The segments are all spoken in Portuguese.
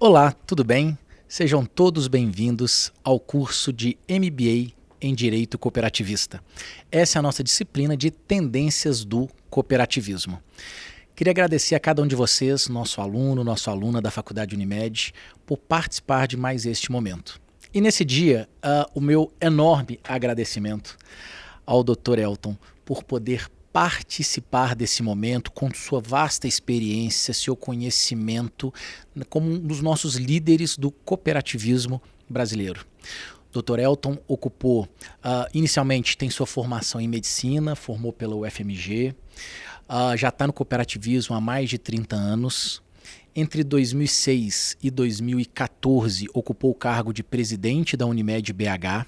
Olá, tudo bem? Sejam todos bem-vindos ao curso de MBA em Direito Cooperativista. Essa é a nossa disciplina de tendências do cooperativismo. Queria agradecer a cada um de vocês, nosso aluno, nossa aluna da Faculdade Unimed, por participar de mais este momento. E nesse dia, o meu enorme agradecimento ao Dr. Elton por poder participar desse momento com sua vasta experiência, seu conhecimento como um dos nossos líderes do cooperativismo brasileiro. Dr. Elton ocupou, inicialmente tem sua formação em medicina, formou pela UFMG, já está no cooperativismo há mais de 30 anos. Entre 2006 e 2014, ocupou o cargo de presidente da Unimed BH.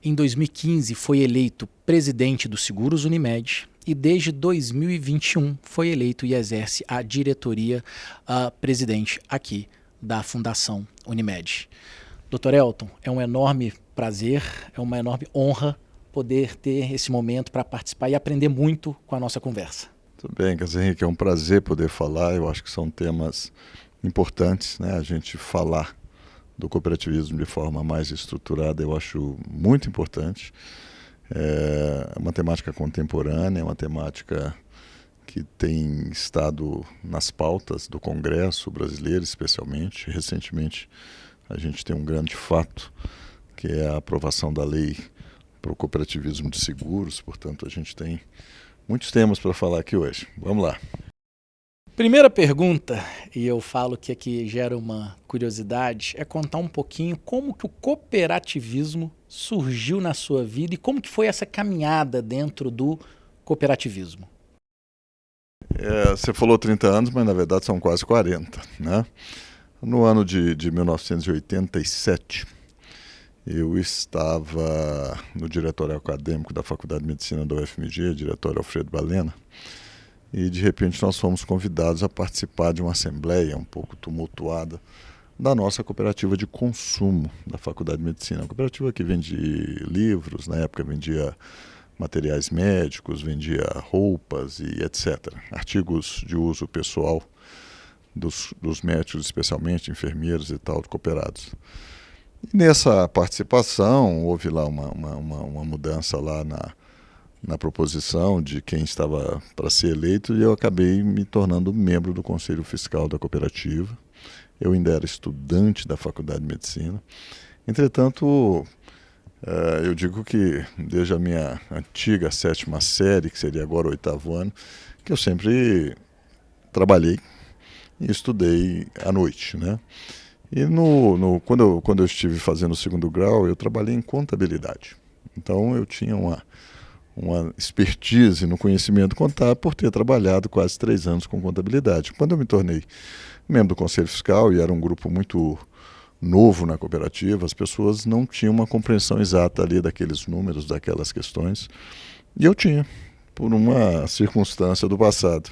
Em 2015, foi eleito presidente do Seguros Unimed e desde 2021 foi eleito e exerce a diretoria presidente aqui da Fundação Unimed. Dr. Elton, é um enorme prazer, é uma enorme honra poder ter esse momento para participar e aprender muito com a nossa conversa. Tudo bem, Carlos Henrique, é um prazer poder falar. Eu acho que são temas importantes, né? A gente falar do cooperativismo de forma mais estruturada, eu acho muito importante. É uma temática contemporânea, é uma temática que tem estado nas pautas do Congresso brasileiro, especialmente. Recentemente, a gente tem um grande fato, que é a aprovação da lei para o cooperativismo de seguros. Portanto, a gente tem muitos temas para falar aqui hoje. Vamos lá. Primeira pergunta, e eu falo que aqui gera uma curiosidade, é contar um pouquinho como que o cooperativismo surgiu na sua vida e como que foi essa caminhada dentro do cooperativismo. Você falou 30 anos, mas na verdade são quase 40, né? No ano de 1987, eu estava no diretório acadêmico da Faculdade de Medicina da UFMG, diretório Alfredo Balena, e de repente nós fomos convidados a participar de uma assembleia um pouco tumultuada da nossa cooperativa de consumo da Faculdade de Medicina. Uma cooperativa que vende livros, na época vendia materiais médicos, vendia roupas e etc. Artigos de uso pessoal dos médicos, especialmente enfermeiros e tal, cooperados. E nessa participação houve lá uma mudança lá na proposição de quem estava para ser eleito, e eu acabei me tornando membro do Conselho Fiscal da cooperativa. Eu ainda era estudante da Faculdade de Medicina. Entretanto, eu digo que desde a minha antiga 7ª série, que seria agora o 8º ano, que eu sempre trabalhei e estudei à noite, né? E quando eu estive fazendo o 2º grau, eu trabalhei em contabilidade. Então eu tinha uma expertise no conhecimento contábil por ter trabalhado quase 3 anos com contabilidade. Quando eu me tornei membro do Conselho Fiscal, e era um grupo muito novo na cooperativa, as pessoas não tinham uma compreensão exata ali daqueles números, daquelas questões, e eu tinha, por uma circunstância do passado.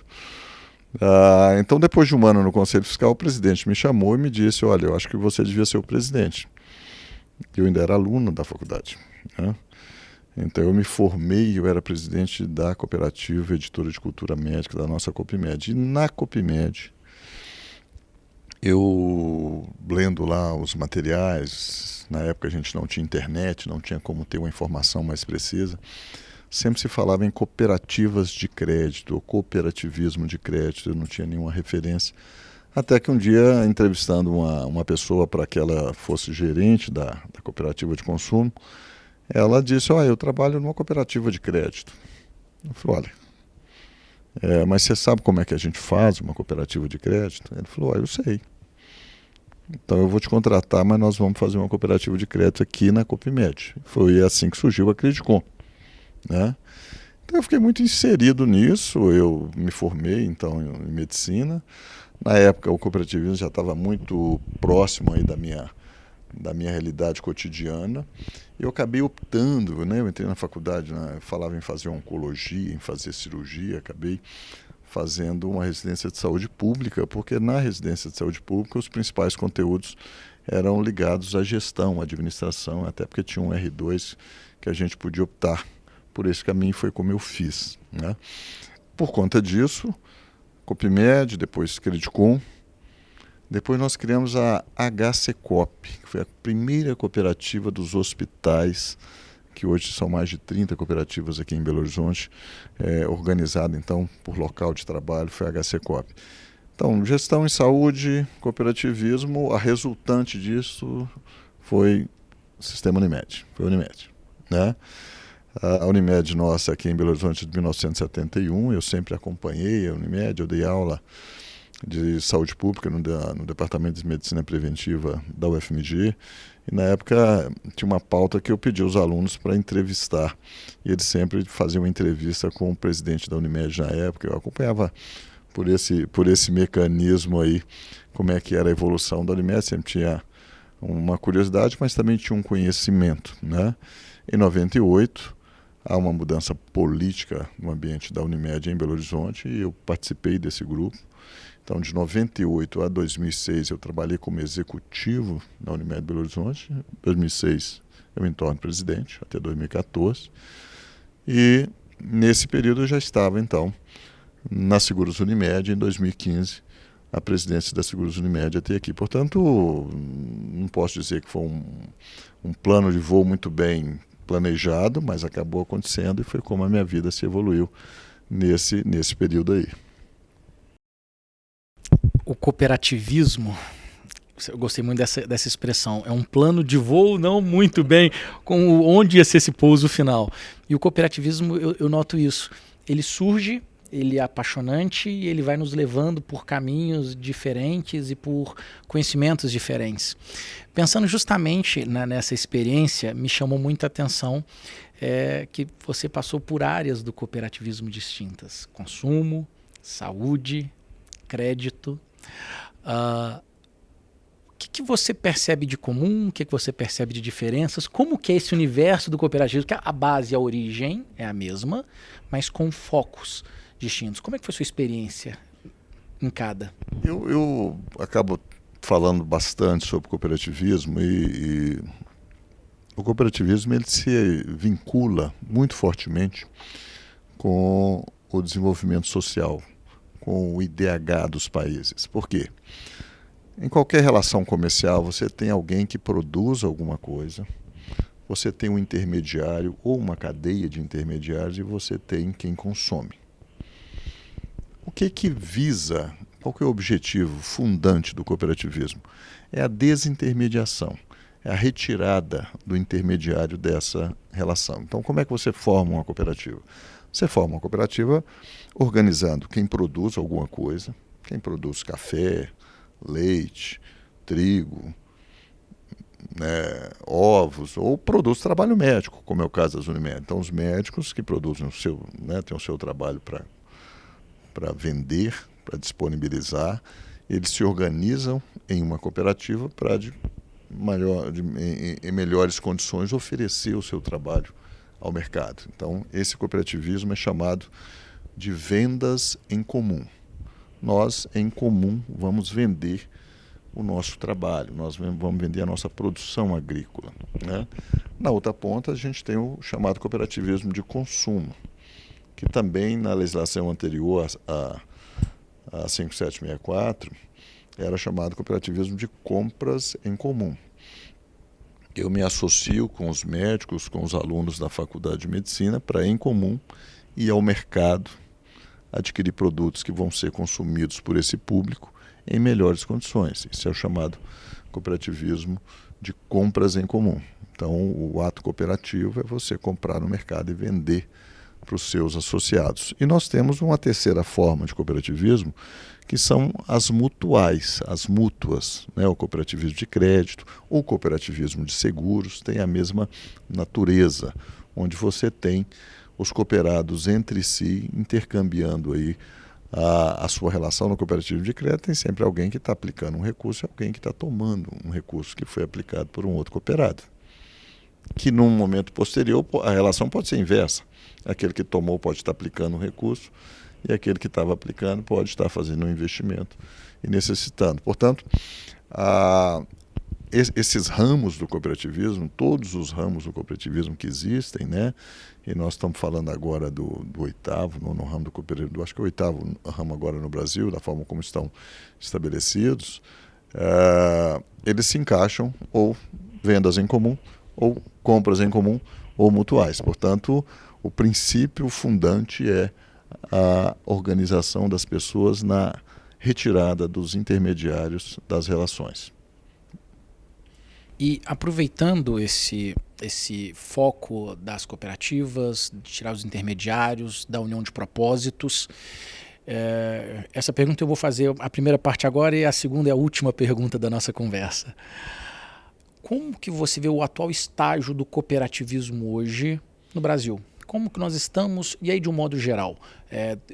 Então, depois de um ano no Conselho Fiscal, o presidente me chamou e me disse: olha, eu acho que você devia ser o presidente. Eu ainda era aluno da faculdade, né? Então eu me formei, eu era presidente da cooperativa editora de cultura médica da nossa Copimed. E na Copimed, eu lendo lá os materiais, na época a gente não tinha internet, não tinha como ter uma informação mais precisa, sempre se falava em cooperativas de crédito, ou cooperativismo de crédito, eu não tinha nenhuma referência. Até que um dia, entrevistando uma pessoa para que ela fosse gerente da cooperativa de consumo, ela disse: eu trabalho numa cooperativa de crédito. Eu falei: olha, mas você sabe como é que a gente faz uma cooperativa de crédito? Ele falou: eu sei. Então eu vou te contratar, mas nós vamos fazer uma cooperativa de crédito aqui na Copimed. Foi assim que surgiu a Credicom, né? Então eu fiquei muito inserido nisso, eu me formei então em medicina. Na época o cooperativismo já estava muito próximo aí da minha realidade cotidiana. Eu acabei optando, né? Eu entrei na faculdade, né? Falava em fazer oncologia, em fazer cirurgia, acabei fazendo uma residência de saúde pública, porque na residência de saúde pública os principais conteúdos eram ligados à gestão, à administração, até porque tinha um R2 que a gente podia optar por esse caminho, foi como eu fiz, né? Por conta disso, Copimed, depois Credicom, Depois nós criamos a HCCOP, que foi a primeira cooperativa dos hospitais, que hoje são mais de 30 cooperativas aqui em Belo Horizonte, organizada então por local de trabalho, foi a HCCOP. Então, gestão em saúde, cooperativismo, a resultante disso foi o Sistema Unimed, foi a Unimed, né? A Unimed nossa aqui em Belo Horizonte de 1971, eu sempre acompanhei a Unimed, eu dei aula de saúde pública no Departamento de Medicina Preventiva da UFMG, e na época tinha uma pauta que eu pedi aos alunos para entrevistar, e eles sempre faziam uma entrevista com o presidente da Unimed na época. Eu acompanhava por esse mecanismo aí, como é que era a evolução da Unimed, sempre tinha uma curiosidade, mas também tinha um conhecimento, né? Em 98, há uma mudança política no ambiente da Unimed em Belo Horizonte, e eu participei desse grupo. Então, de 98 a 2006, eu trabalhei como executivo na Unimed Belo Horizonte. Em 2006, eu me torno presidente, até 2014. E, nesse período, eu já estava, então, na Seguros Unimed. Em 2015, a presidência da Seguros Unimed até aqui. Portanto, não posso dizer que foi um plano de voo muito bem planejado, mas acabou acontecendo, e foi como a minha vida se evoluiu nesse período aí. O cooperativismo, eu gostei muito dessa expressão, é um plano de voo não muito bem com onde ia ser esse pouso final. E o cooperativismo, eu noto isso, ele surge, ele é apaixonante e ele vai nos levando por caminhos diferentes e por conhecimentos diferentes. Pensando justamente nessa experiência, me chamou muita atenção que você passou por áreas do cooperativismo distintas: consumo, saúde, crédito. O que você percebe de comum? O que você percebe de diferenças? Como que é esse universo do cooperativismo? Que a base, a origem é a mesma, mas com focos distintos. Como é que foi a sua experiência em cada? Eu acabo falando bastante sobre cooperativismo, e o cooperativismo ele se vincula muito fortemente com o desenvolvimento social, com o IDH dos países. Por quê? Em qualquer relação comercial, você tem alguém que produz alguma coisa, você tem um intermediário ou uma cadeia de intermediários, e você tem quem consome. O que visa, qual que é o objetivo fundante do cooperativismo? É a desintermediação, é a retirada do intermediário dessa relação. Então, como é que você forma uma cooperativa? Você forma uma cooperativa organizando quem produz alguma coisa, quem produz café, leite, trigo, né, ovos, ou produz trabalho médico, como é o caso das Unimed. Então, os médicos que produzem têm o seu trabalho para vender, para disponibilizar, eles se organizam em uma cooperativa para, em melhores condições, oferecer o seu trabalho ao mercado. Então, esse cooperativismo é chamado de vendas em comum. Nós, em comum, vamos vender o nosso trabalho, nós vamos vender a nossa produção agrícola, né? Na outra ponta, a gente tem o chamado cooperativismo de consumo, que também na legislação anterior a 5764 era chamado cooperativismo de compras em comum. Eu me associo com os médicos, com os alunos da Faculdade de Medicina, para, em comum, ir ao mercado, adquirir produtos que vão ser consumidos por esse público em melhores condições. Isso é o chamado cooperativismo de compras em comum. Então, o ato cooperativo é você comprar no mercado e vender para os seus associados. E nós temos uma terceira forma de cooperativismo, que são as mutuais, as mútuas, né? O cooperativismo de crédito, o cooperativismo de seguros, tem a mesma natureza, onde você tem os cooperados entre si intercambiando aí a sua relação. No cooperativo de crédito tem sempre alguém que está aplicando um recurso e alguém que está tomando um recurso que foi aplicado por um outro cooperado. Que num momento posterior a relação pode ser inversa. Aquele que tomou pode estar aplicando um recurso e aquele que estava aplicando pode estar fazendo um investimento e necessitando. Portanto, esses ramos do cooperativismo, todos os ramos do cooperativismo que existem, né? E nós estamos falando agora do oitavo, nono ramo do cooperativismo, acho que é o oitavo ramo agora no Brasil, da forma como estão estabelecidos, eles se encaixam ou vendas em comum, ou compras em comum, ou mutuais. Portanto, o princípio fundante é a organização das pessoas na retirada dos intermediários das relações. E aproveitando esse foco das cooperativas, de tirar os intermediários, da união de propósitos, essa pergunta eu vou fazer a primeira parte agora e a segunda é a última pergunta da nossa conversa. Como que você vê o atual estágio do cooperativismo hoje no Brasil? Como que nós estamos, e aí de um modo geral,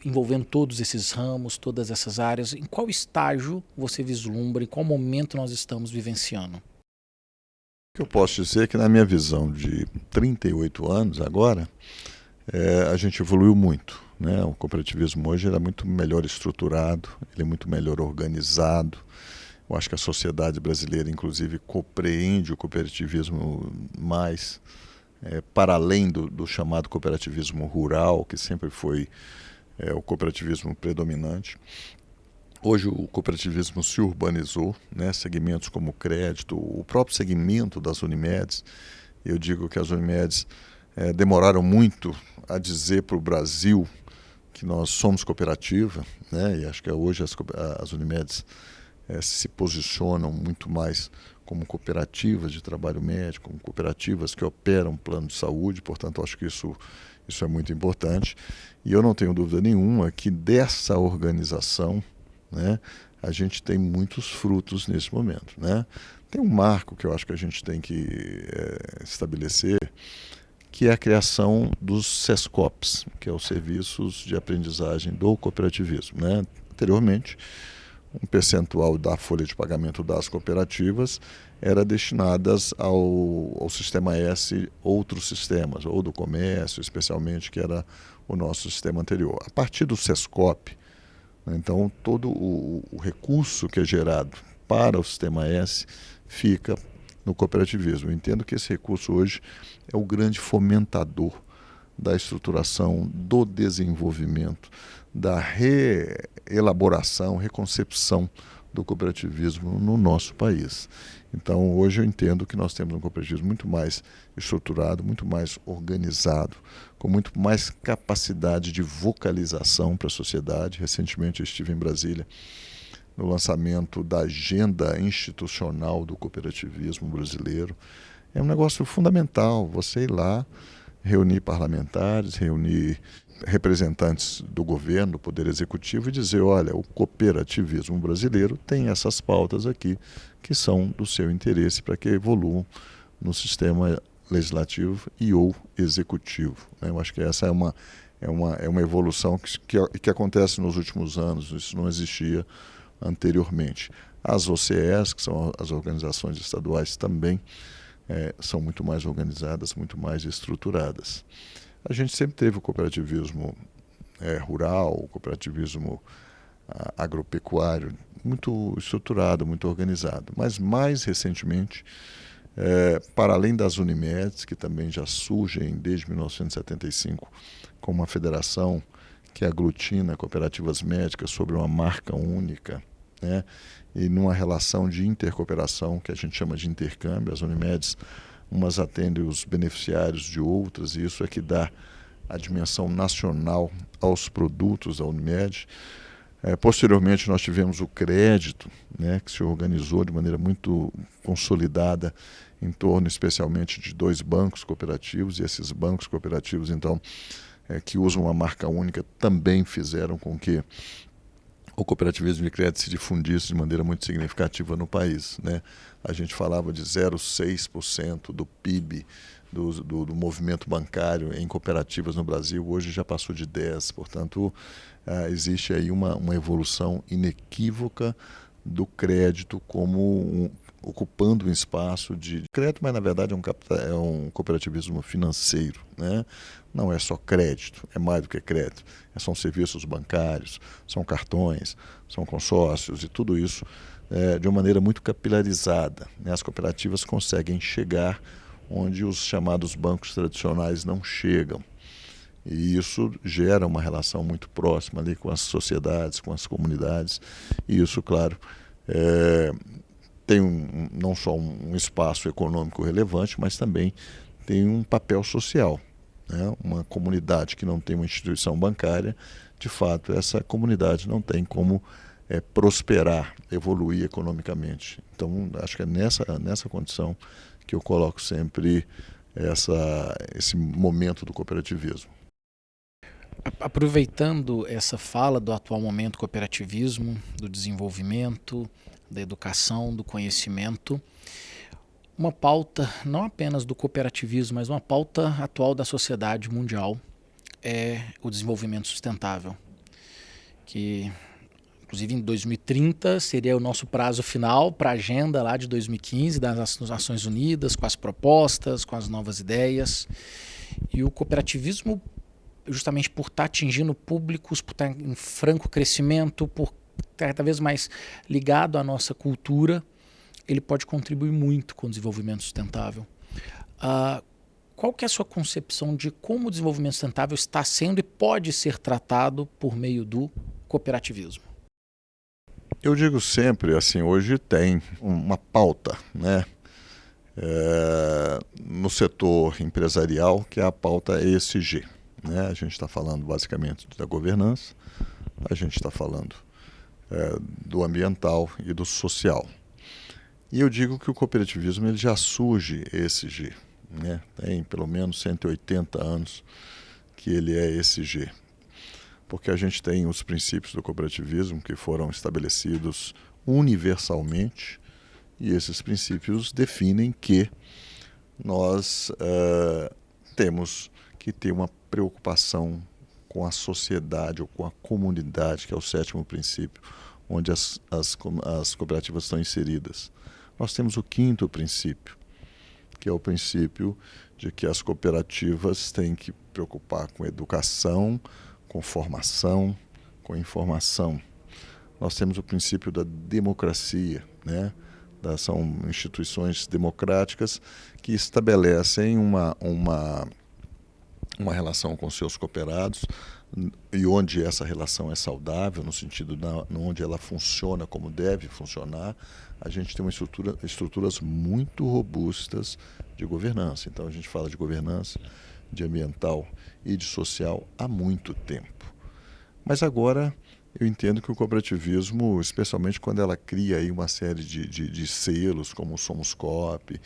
envolvendo todos esses ramos, todas essas áreas, em qual estágio você vislumbra, em qual momento nós estamos vivenciando? O que eu posso dizer é que, na minha visão de 38 anos agora, a gente evoluiu muito, né? O cooperativismo hoje é muito melhor estruturado, ele é muito melhor organizado. Eu acho que a sociedade brasileira, inclusive, compreende o cooperativismo mais para além do chamado cooperativismo rural, que sempre foi o cooperativismo predominante. Hoje o cooperativismo se urbanizou, né? Segmentos como o crédito, o próprio segmento das Unimedes. Eu digo que as Unimedes demoraram muito a dizer para o Brasil que nós somos cooperativa, né? E acho que hoje as Unimedes se posicionam muito mais como cooperativas de trabalho médico, como cooperativas que operam plano de saúde. Portanto, acho que isso é muito importante. E eu não tenho dúvida nenhuma que dessa organização, né, a gente tem muitos frutos nesse momento, né? Tem um marco que eu acho que a gente tem que estabelecer, que é a criação dos SESCOPs, que é os Serviços de Aprendizagem do Cooperativismo, né? Anteriormente, um percentual da folha de pagamento das cooperativas era destinadas ao Sistema S, outros sistemas, ou do comércio, especialmente, que era o nosso sistema anterior. A partir do SESCOP, então, todo o recurso que é gerado para o Sistema S fica no cooperativismo. Eu entendo que esse recurso hoje é o grande fomentador da estruturação, do desenvolvimento, da reelaboração, reconcepção do cooperativismo no nosso país. Então, hoje eu entendo que nós temos um cooperativismo muito mais estruturado, muito mais organizado, com muito mais capacidade de vocalização para a sociedade. Recentemente eu estive em Brasília no lançamento da agenda institucional do cooperativismo brasileiro. É um negócio fundamental você ir lá, reunir parlamentares, reunir representantes do governo, do Poder Executivo e dizer, olha, o cooperativismo brasileiro tem essas pautas aqui que são do seu interesse para que evoluam no sistema legislativo e ou executivo. Eu acho que essa é uma evolução que acontece nos últimos anos, isso não existia anteriormente. As OCEs, que são as organizações estaduais, também são muito mais organizadas, muito mais estruturadas. A gente sempre teve o cooperativismo rural, o cooperativismo agropecuário, muito estruturado, muito organizado. Mas mais recentemente, para além das Unimedes, que também já surgem desde 1975 como uma federação que aglutina cooperativas médicas sobre uma marca única, né? E numa relação de intercooperação que a gente chama de intercâmbio. As Unimedes, umas atendem os beneficiários de outras, e isso é que dá a dimensão nacional aos produtos da Unimed. Posteriormente, nós tivemos o crédito, né, que se organizou de maneira muito consolidada em torno, especialmente, de 2 bancos cooperativos, e esses bancos cooperativos, então, que usam uma marca única, também fizeram com que o cooperativismo de crédito se difundisse de maneira muito significativa no país, né? A gente falava de 0,6% do PIB do movimento bancário em cooperativas no Brasil, hoje já passou de 10%. Portanto, existe aí uma evolução inequívoca do crédito como ocupando um espaço de crédito, mas na verdade é um cooperativismo financeiro, né? Não é só crédito, é mais do que crédito. São serviços bancários, são cartões, são consórcios e tudo isso de uma maneira muito capilarizada, né? As cooperativas conseguem chegar onde os chamados bancos tradicionais não chegam. E isso gera uma relação muito próxima ali com as sociedades, com as comunidades. E isso, claro, tem não só um espaço econômico relevante, mas também tem um papel social, né? Uma comunidade que não tem uma instituição bancária, de fato, essa comunidade não tem como prosperar, evoluir economicamente. Então, acho que é nessa condição que eu coloco sempre esse momento do cooperativismo. Aproveitando essa fala do atual momento do cooperativismo, do desenvolvimento, da educação, do conhecimento, uma pauta não apenas do cooperativismo, mas uma pauta atual da sociedade mundial é o desenvolvimento sustentável, que inclusive em 2030 seria o nosso prazo final para a agenda lá de 2015 das Nações Unidas, com as propostas, com as novas ideias. E o cooperativismo, justamente por estar atingindo públicos, por estar em franco crescimento, por estar cada vez mais ligado à nossa cultura, ele pode contribuir muito com o desenvolvimento sustentável. Qual que é a sua concepção de como o desenvolvimento sustentável está sendo e pode ser tratado por meio do cooperativismo? Eu digo sempre, assim, hoje tem uma pauta, né, no setor empresarial, que é a pauta ESG. Né? A gente está falando basicamente da governança, a gente está falando do ambiental e do social. E eu digo que o cooperativismo ele já surge ESG. Né? Tem pelo menos 180 anos que ele é ESG. Porque a gente tem os princípios do cooperativismo que foram estabelecidos universalmente, e esses princípios definem que nós temos que ter uma preocupação com a sociedade ou com a comunidade, que é o 7º princípio, onde as cooperativas estão inseridas. Nós temos o 5º princípio, que é o princípio de que as cooperativas têm que preocupar com educação, com formação, com informação. Nós temos o princípio da democracia, né? São instituições democráticas que estabelecem uma relação com seus cooperados e onde essa relação é saudável, no sentido onde ela funciona como deve funcionar, a gente tem estruturas muito robustas de governança. Então a gente fala de governança, de ambiental e de social há muito tempo. Mas agora eu entendo que o cooperativismo, especialmente quando ela cria aí uma série de selos, como o Somos Coop,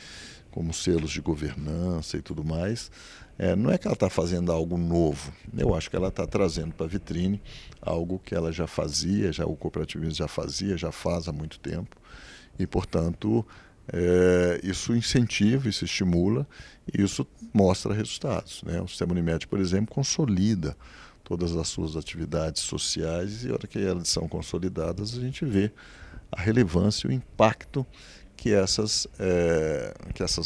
como selos de governança e tudo mais, não é que ela está fazendo algo novo. Eu acho que ela está trazendo para a vitrine algo que ela já fazia, o cooperativismo já fazia, já faz há muito tempo. E, portanto, isso incentiva, isso estimula e isso mostra resultados. Né? O Sistema Unimed, por exemplo, consolida todas as suas atividades sociais e, na hora que elas são consolidadas, a gente vê a relevância e o impacto que essas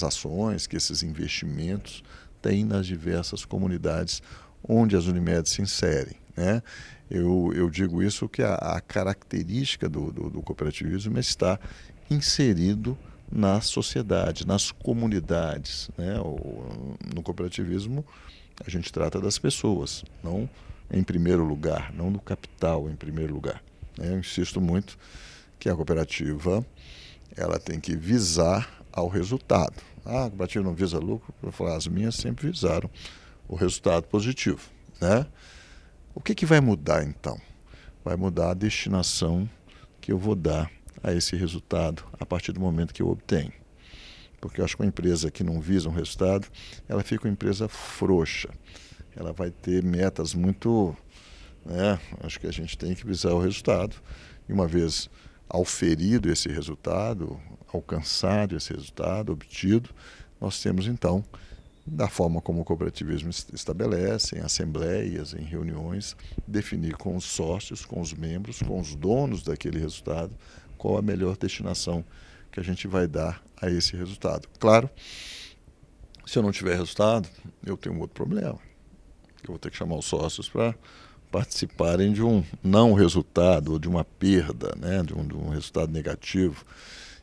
ações, que esses investimentos têm nas diversas comunidades onde as Unimed se inserem. Né? Eu digo isso que a característica do cooperativismo é estar inserido na sociedade, nas comunidades. Né? No cooperativismo, a gente trata das pessoas, não em primeiro lugar, não do capital em primeiro lugar. Eu insisto muito que a cooperativa ela tem que visar ao resultado. A cooperativa não visa lucro, eu vou falar, as minhas sempre visaram o resultado positivo. Né? O que vai mudar então? Vai mudar a destinação que eu vou dar a esse resultado a partir do momento que eu obtenho. Porque eu acho que uma empresa que não visa um resultado, ela fica uma empresa frouxa. Ela vai ter metas muito... acho que a gente tem que visar o resultado. E uma vez auferido esse resultado, alcançado esse resultado, obtido, nós temos então, da forma como o cooperativismo estabelece, em assembleias, em reuniões, definir com os sócios, com os membros, com os donos daquele resultado, qual a melhor destinação que a gente vai dar a esse resultado. Claro, se eu não tiver resultado, eu tenho um outro problema. Eu vou ter que chamar os sócios para participarem de um não resultado, ou de uma perda, né? de um resultado negativo.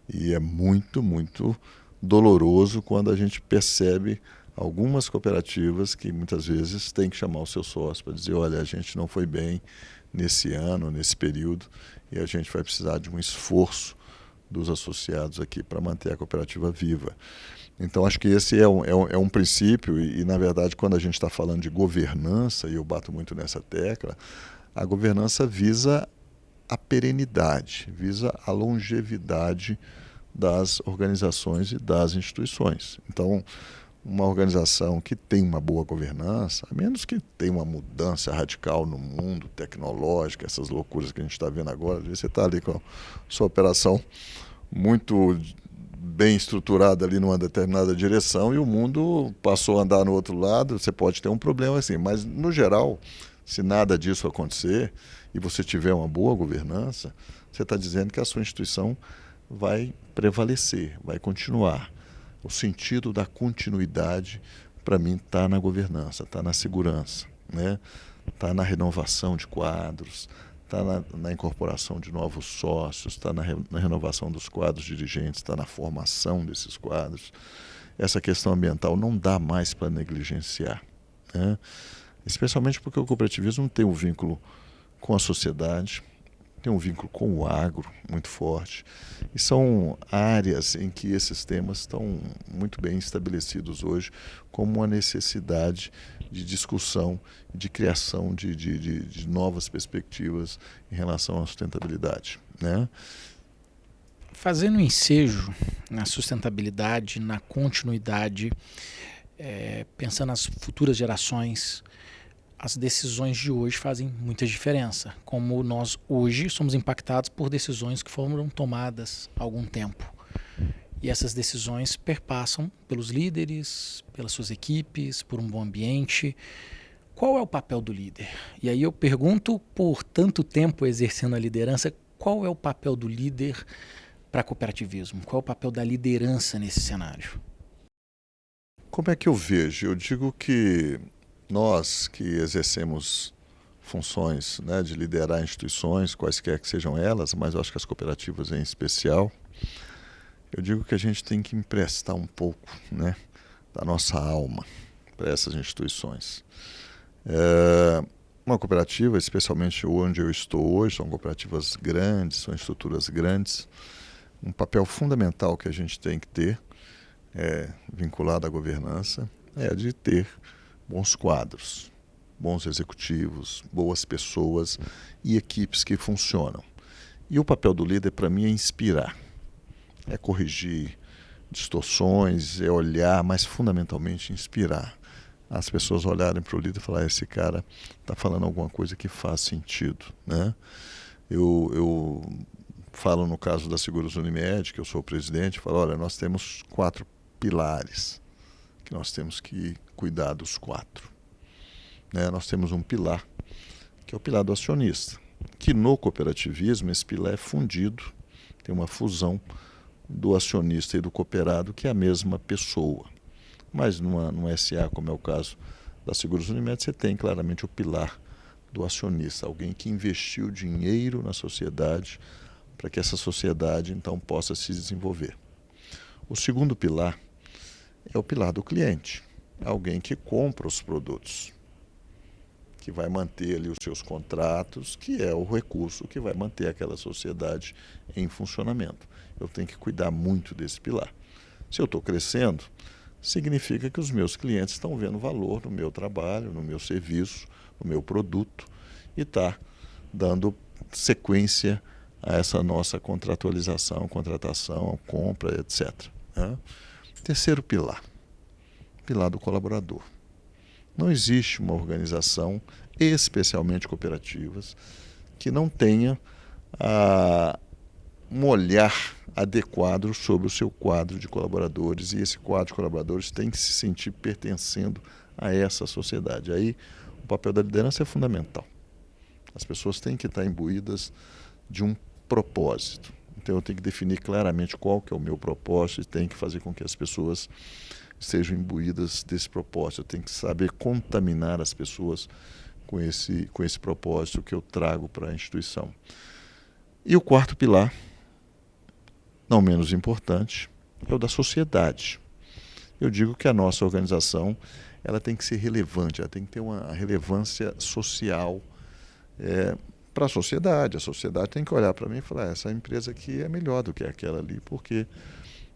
E é muito, muito doloroso quando a gente percebe algumas cooperativas que muitas vezes têm que chamar o seu sócio para dizer, olha, a gente não foi bem nesse ano, nesse período, e a gente vai precisar de um esforço dos associados aqui para manter a cooperativa viva. Então, acho que esse é um princípio e, na verdade, quando a gente está falando de governança, e eu bato muito nessa tecla, a governança visa a perenidade, visa a longevidade das organizações e das instituições. Então, uma organização que tem uma boa governança, a menos que tenha uma mudança radical no mundo tecnológico, essas loucuras que a gente está vendo agora, às vezes você está ali com a sua operação muito bem estruturada ali numa determinada direção e o mundo passou a andar no outro lado, você pode ter um problema assim. Mas, no geral, se nada disso acontecer e você tiver uma boa governança, você está dizendo que a sua instituição vai prevalecer, vai continuar. O sentido da continuidade, para mim, está na governança, está na segurança, né? Está na renovação de quadros, está na incorporação de novos sócios, está na renovação dos quadros dirigentes, está na formação desses quadros. Essa questão ambiental não dá mais para negligenciar, né? Especialmente porque o cooperativismo tem um vínculo com a sociedade, tem um vínculo com o agro muito forte. E são áreas em que esses temas estão muito bem estabelecidos hoje como uma necessidade de discussão, de criação de novas perspectivas em relação à sustentabilidade, né? Fazendo um ensejo na sustentabilidade, na continuidade, pensando nas futuras gerações, as decisões de hoje fazem muita diferença. Como nós hoje somos impactados por decisões que foram tomadas há algum tempo. E essas decisões perpassam pelos líderes, pelas suas equipes, por um bom ambiente. Qual é o papel do líder? E aí eu pergunto, por tanto tempo exercendo a liderança, qual é o papel do líder para cooperativismo? Qual é o papel da liderança nesse cenário? Como é que eu vejo? Eu digo que nós que exercemos funções, né, de liderar instituições, quaisquer que sejam elas, mas eu acho que as cooperativas em especial, eu digo que a gente tem que emprestar um pouco, né, da nossa alma para essas instituições. Uma cooperativa, especialmente onde eu estou hoje, são cooperativas grandes, são estruturas grandes. Um papel fundamental que a gente tem que ter, vinculado à governança, é de ter bons quadros, bons executivos, boas pessoas e equipes que funcionam. E o papel do líder, para mim, é inspirar, é corrigir distorções, é olhar, mas fundamentalmente inspirar. As pessoas olharem para o líder e falar, esse cara está falando alguma coisa que faz sentido, né? Eu falo no caso da Seguros Unimed, que eu sou o presidente, falo, olha, nós temos 4 pilares que nós temos que cuidar dos 4. Né? Nós temos um pilar, que é o pilar do acionista, que no cooperativismo esse pilar é fundido, tem uma fusão do acionista e do cooperado, que é a mesma pessoa. Mas numa SA, como é o caso da Seguros Unimed, você tem claramente o pilar do acionista, alguém que investiu dinheiro na sociedade para que essa sociedade então possa se desenvolver. O segundo pilar é o pilar do cliente, alguém que compra os produtos, que vai manter ali os seus contratos, que é o recurso que vai manter aquela sociedade em funcionamento. Eu tenho que cuidar muito desse pilar. Se eu estou crescendo, significa que os meus clientes estão vendo valor no meu trabalho, no meu serviço, no meu produto e está dando sequência a essa nossa contratualização, contratação, compra, etc. Né? Terceiro pilar, pilar do colaborador. Não existe uma organização, especialmente cooperativas, que não tenha um olhar adequado sobre o seu quadro de colaboradores, e esse quadro de colaboradores tem que se sentir pertencendo a essa sociedade. Aí o papel da liderança é fundamental. As pessoas têm que estar imbuídas de um propósito. Então eu tenho que definir claramente qual que é o meu propósito e tenho que fazer com que as pessoas sejam imbuídas desse propósito. Eu tenho que saber contaminar as pessoas com esse propósito que eu trago para a instituição. E o quarto pilar, não menos importante, é o da sociedade. Eu digo que a nossa organização ela tem que ser relevante, ela tem que ter uma relevância social para a sociedade tem que olhar para mim e falar, essa empresa aqui é melhor do que aquela ali, porque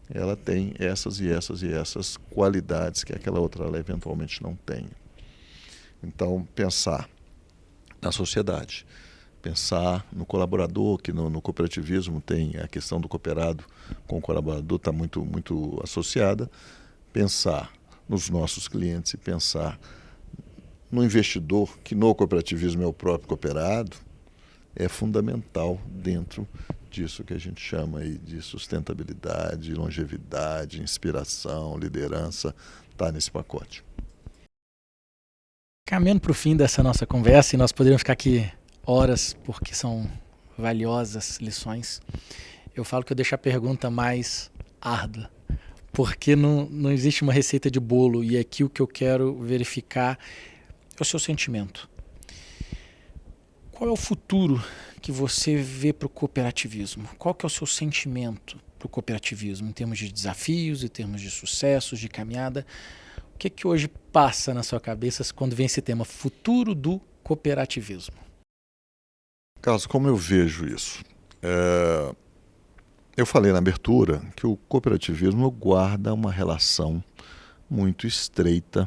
ela tem essas e essas e essas qualidades que aquela outra ela eventualmente não tem. Então, pensar na sociedade, pensar no colaborador, que no cooperativismo tem a questão do cooperado com o colaborador, está muito, muito associada, pensar nos nossos clientes e pensar no investidor, que no cooperativismo é o próprio cooperado, é fundamental dentro disso que a gente chama aí de sustentabilidade, longevidade, inspiração, liderança, está nesse pacote. Caminhando para o fim dessa nossa conversa, e nós poderíamos ficar aqui horas, porque são valiosas lições, eu falo que eu deixo a pergunta mais árdua, porque não existe uma receita de bolo, e aqui o que eu quero verificar é o seu sentimento. Qual é o futuro que você vê para o cooperativismo? Qual que é o seu sentimento para o cooperativismo, em termos de desafios, em termos de sucessos, de caminhada? O que hoje passa na sua cabeça quando vem esse tema, futuro do cooperativismo? Carlos, como eu vejo isso? Eu falei na abertura que o cooperativismo guarda uma relação muito estreita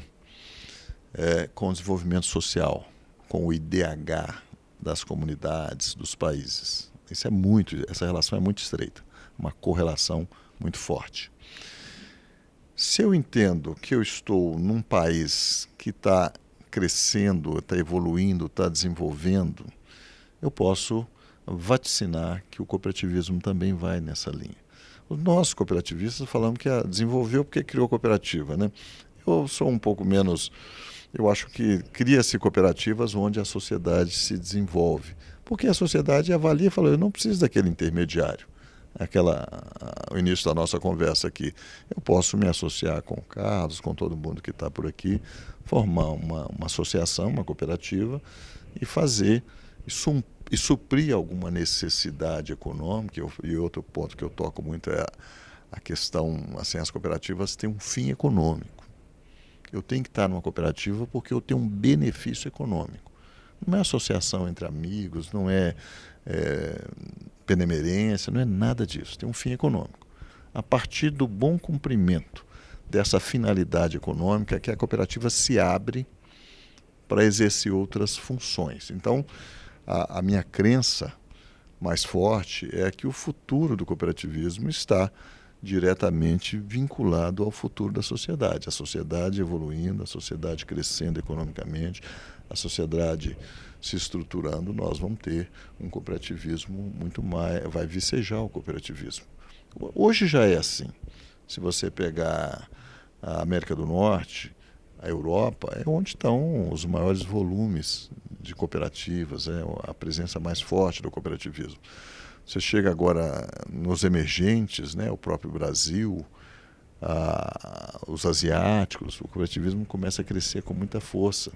com o desenvolvimento social, com o IDH das comunidades, dos países. Essa relação é muito estreita, uma correlação muito forte. Se eu entendo que eu estou num país que está crescendo, está evoluindo, está desenvolvendo, eu posso vaticinar que o cooperativismo também vai nessa linha. Os nossos cooperativistas falamos que desenvolveu porque criou cooperativa, né? Eu sou um pouco menos... Eu acho que cria-se cooperativas onde a sociedade se desenvolve. Porque a sociedade avalia e fala, eu não preciso daquele intermediário. O início da nossa conversa aqui. Eu posso me associar com o Carlos, com todo mundo que está por aqui, formar uma associação, uma cooperativa e fazer, e suprir alguma necessidade econômica. E outro ponto que eu toco muito é a questão, assim, as cooperativas têm um fim econômico. Eu tenho que estar numa cooperativa porque eu tenho um benefício econômico. Não é associação entre amigos, não é benemerência, não é nada disso. Tem um fim econômico. A partir do bom cumprimento dessa finalidade econômica que a cooperativa se abre para exercer outras funções. Então, a minha crença mais forte é que o futuro do cooperativismo está diretamente vinculado ao futuro da sociedade. A sociedade evoluindo, a sociedade crescendo economicamente, a sociedade se estruturando, nós vamos ter um cooperativismo muito mais, vai vicejar o cooperativismo. Hoje já é assim. Se você pegar a América do Norte, a Europa, é onde estão os maiores volumes de cooperativas, a presença mais forte do cooperativismo. Você chega agora nos emergentes, né, o próprio Brasil, os asiáticos, o cooperativismo começa a crescer com muita força.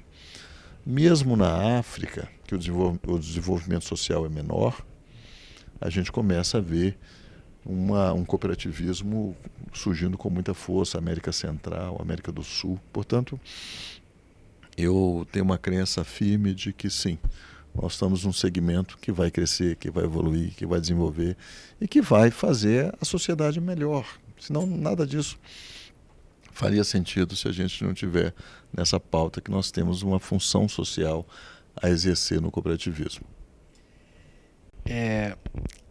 Mesmo na África, que o desenvolvimento social é menor, a gente começa a ver um cooperativismo surgindo com muita força, América Central, América do Sul. Portanto, eu tenho uma crença firme de que sim, nós estamos num segmento que vai crescer, que vai evoluir, que vai desenvolver e que vai fazer a sociedade melhor. Senão, nada disso faria sentido se a gente não tiver nessa pauta que nós temos uma função social a exercer no cooperativismo.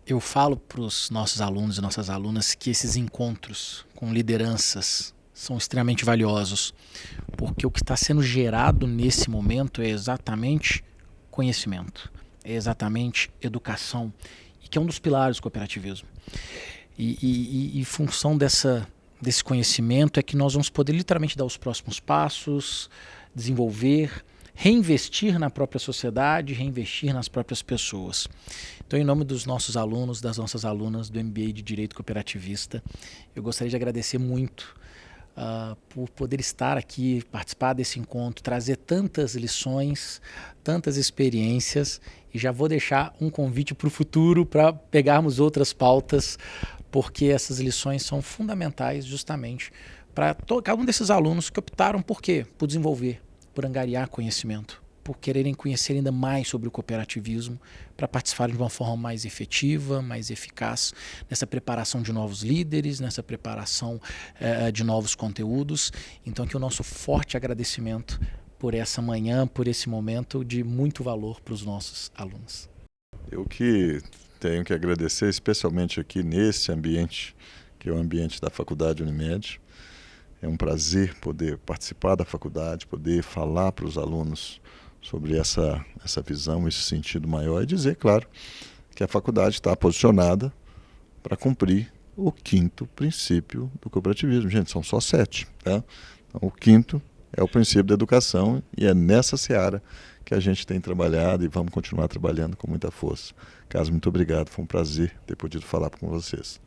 Eu falo para os nossos alunos e nossas alunas que esses encontros com lideranças são extremamente valiosos, porque o que está sendo gerado nesse momento é exatamente conhecimento, é exatamente educação, e que é um dos pilares do cooperativismo. E função desse conhecimento é que nós vamos poder literalmente dar os próximos passos, desenvolver, reinvestir na própria sociedade, reinvestir nas próprias pessoas. Então, em nome dos nossos alunos, das nossas alunas do MBA de Direito Cooperativista, eu gostaria de agradecer muito por poder estar aqui, participar desse encontro, trazer tantas lições, tantas experiências, e já vou deixar um convite para o futuro para pegarmos outras pautas, porque essas lições são fundamentais justamente para cada um desses alunos que optaram por quê? Por desenvolver, por angariar conhecimento, por quererem conhecer ainda mais sobre o cooperativismo, para participarem de uma forma mais efetiva, mais eficaz, nessa preparação de novos líderes, nessa preparação de novos conteúdos. Então, aqui o nosso forte agradecimento por essa manhã, por esse momento de muito valor para os nossos alunos. Eu que tenho que agradecer, especialmente aqui nesse ambiente, que é o ambiente da Faculdade Unimed. É um prazer poder participar da faculdade, poder falar para os alunos sobre essa visão, esse sentido maior e dizer, claro, que a faculdade está posicionada para cumprir o 5º princípio do cooperativismo. Gente, são só 7. Tá? Então, o 5º é o princípio da educação e é nessa seara que a gente tem trabalhado e vamos continuar trabalhando com muita força. Carlos, muito obrigado. Foi um prazer ter podido falar com vocês.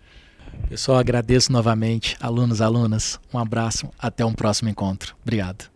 Pessoal, agradeço novamente. Alunos, alunas, um abraço. Até um próximo encontro. Obrigado.